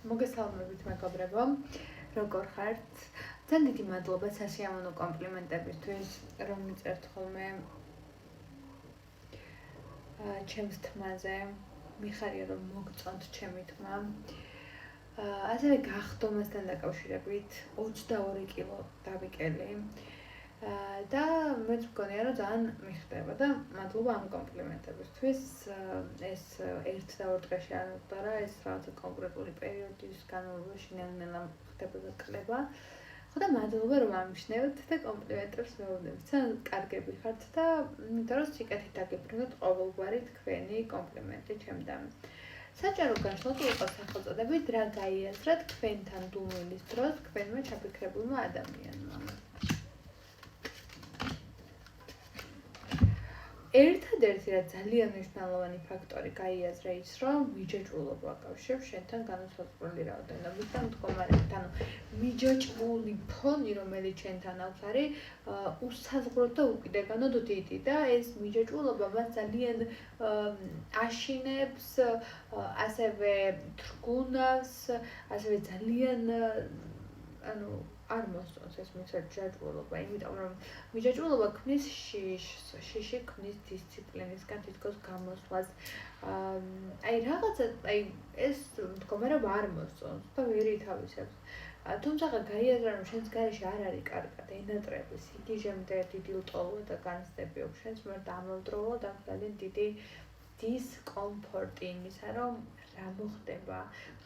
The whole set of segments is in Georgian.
მოგესალმებით მეგობრებო, როგორ ხართ? ძალიან დიდი მადლობა სასიამოვნო კომპლიმენტებისთვის, რომ მიწერთ ხოლმე ჩემს თმაზე. მიხარია რომ მოგწონთ ჩემი თმა. ასევე გახდომასთან დაკავშირებით 22 კილო დავიკელი. და მეც მგონია რომ ძალიან მიხდება და მადლობა ამ კომპლიმენტებისთვის. ეს ერთ და ორ დღეში არ მოხდა, ეს რაღაცა კონკრეტული პერიოდის განმავლობაში ნელ-ნელა ხდებოდა კლება. ხო და მადლობა რომ ამიშნევთ და კომპლიმენტებს მეუბნებით. ძალიან კარგები ხართ და იმიტომ რომ სიკეთით დაგიბრუნოთ ყოველგვარი თქვენი კომპლიმენტი ჩემთან. საჯარო გაშლოთ იყოს სახელწოდებით რა გაიაზრათ თქვენთან დუმილის დროს თქვენმა ჩაფიქრებულმა ადამიანმა. ერთადერთი რა ძალიან მნიშვნელოვანი ფაქტორი გაიაზრა ის, რომ მიჯაჭვულობა აკავშირებს შენთან განუსაზღვრელი რაოდენობით და მდგომარეობით. ანუ მიჯაჭვული ფონი, რომელიც შენთან აქვს, არის უსაზღვროდ და უკიდურესად დიდი და ეს მიჯაჭვულობა მას ძალიან აშინებს, ასევე თრგუნავს, ასევე ძალიან არ მოსწონს ეს მიჯაჭვულობა, იმიტომ რომ მიჯაჭვულობა ქმნის შიში ქმნის დისციპლინისგან თითქოს გამოსვლას. ეს მდგომარეობა არ მოსწონს და ვერ ითავისებს. თუმცა გაიაზრა რომ შენს გარეშე არ არის კარგად ენატრები, სიგიჟემდე დიდი ლტოლვა და განცდები აქვს შენს მიერ დამავდროულად აქვს ძალიან დიდი დისკომფორტი იმისა, რომ რა მოხდება,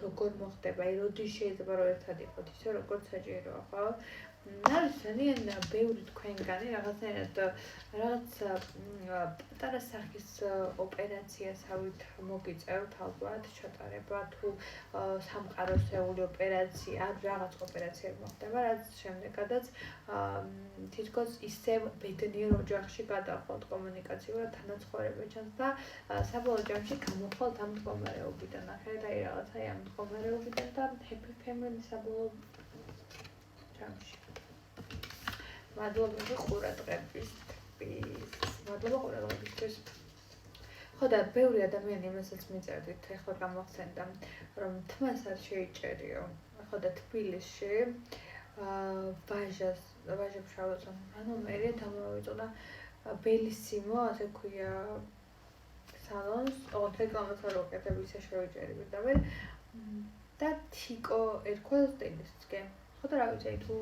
როგორ მოხდება, როდის შეიძლება რომ ერთად იყოთ ისე როგორც საჭიროა, ხო? არის ძალიან ბევრი თქვენგანი რაღაცნაირად რაღაც პატარა სახის ოპერაციასავით მოგიწევთ ალბათ ჩატარება თუ სამყაროსეული ოპერაცია, ან რაღაც ოპერაციები მოხდება, რაც შემდეგადაც თითქოს ისევ ბედნიერ ოჯახში გადავხვალთ კომუნიკაციურად თანაცხოვრება ჩანს და საბოლოო ჯამში გამოვხვალთ ამ მდგომარეობიდან. ახლა რაღაცა ამ მდგომარეობიდან და happy family საბოლოო ჯამში. მადლობა ყურადღებისთვის. ხო და ბევრი ადამიანი იმასაც მიწერდით, ახლა გამახსენდა, რომ თმას არ შეიჭერიო. ხო და თბილისში ვაჟებს შევაწონ, მერე დამოვიწოდა ბელისიმო, ასე ქვია სალონს, რეკლამას არ ვაკეთებ, ისე შევიჭერები და თიკო ერქვა სტილისტკე. ხო და რა ვიცი, თუ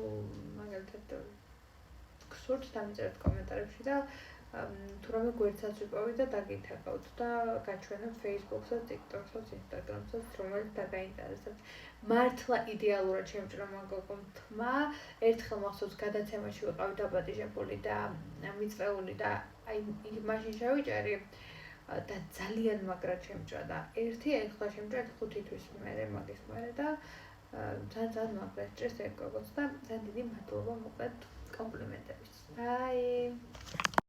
მაგალითად გსურთ დამიწერეთ კომენტარებში და თუ რამე გვერდსაც ვიპოვით და დაგითაკავთ და გაჩვენებთ Facebook-საც, TikTok-საც, Instagram-საც, რომელიც დაგაინტერესებთ. მართლა იდეალურად შემჭრა მაგოგომ თმა, ერთხელ მახსოვს გადაცემაში ვიყავი დაპატიჟებული და მიწვეული და მაშინ შევიჭერი და ძალიან მაგრად შემჭრა და ერთი ეხლა შემჭრა 5 თვის მერე მაგის მერე და ძალიან მაგრად ჭრეს ეგ გოგოც და ძალიან დიდი მადლობა მოკლედ კომპლიმენტებისთვის. Bye.